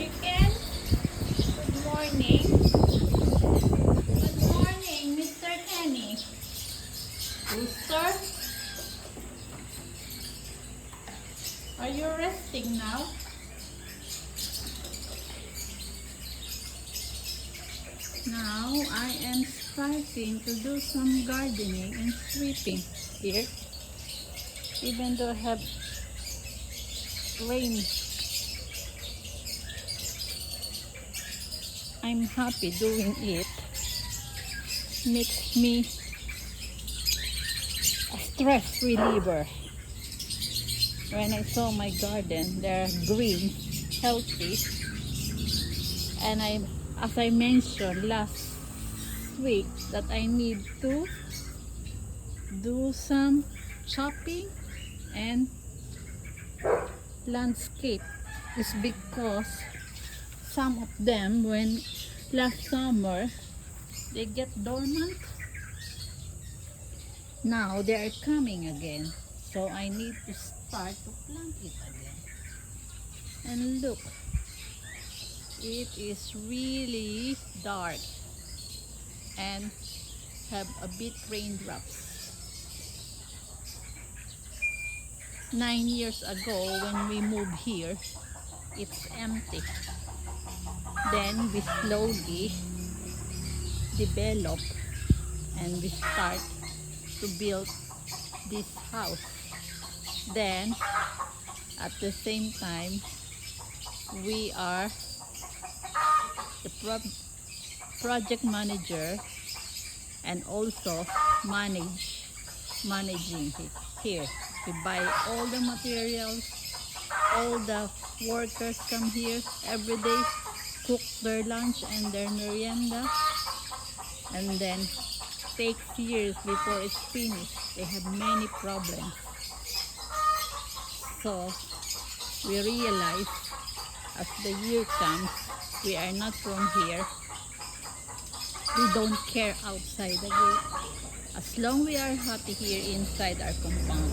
Chicken, good morning. Good morning, Mr. Kenny. Rooster, are you resting now? Now I am starting to do some gardening and sweeping here. Even though I have rain, I'm happy doing it. Makes me a stress reliever. When I saw my garden, they're green, healthy, and as I mentioned last week, that I need to do some chopping and landscape. Is because some of them, when last summer they get dormant, now they are coming again, so I need to start to plant it again. And look, it is really dark and have a bit raindrops. 9 years ago when we moved here, it's empty. Then we slowly develop and we start to build this house. Then at the same time, we are the project manager and also managing it here. We buy all the materials, all the workers come here every day, cook their lunch and their merienda, and then takes years before it's finished. They have many problems. So we realize as the year comes, we are not from here. We don't care outside the gate. As long we are happy here inside our compound,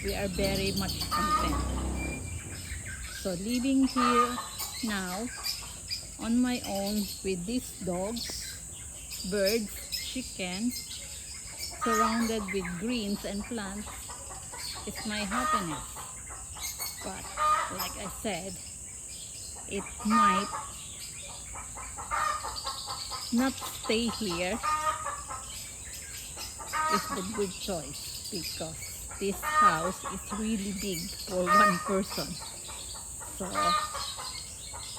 we are very much content. So living here now on my own with these dogs, birds, chicken, surrounded with greens and plants is my happiness. But like I said, it might not stay here is the good choice, because this house is really big for one person. So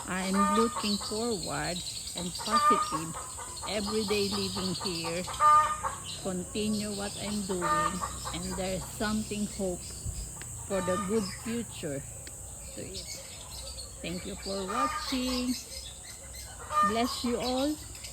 I'm looking forward and positive every day living here, continue what I'm doing, and there's something hope for the good future to it. Thank you for watching. Bless you all.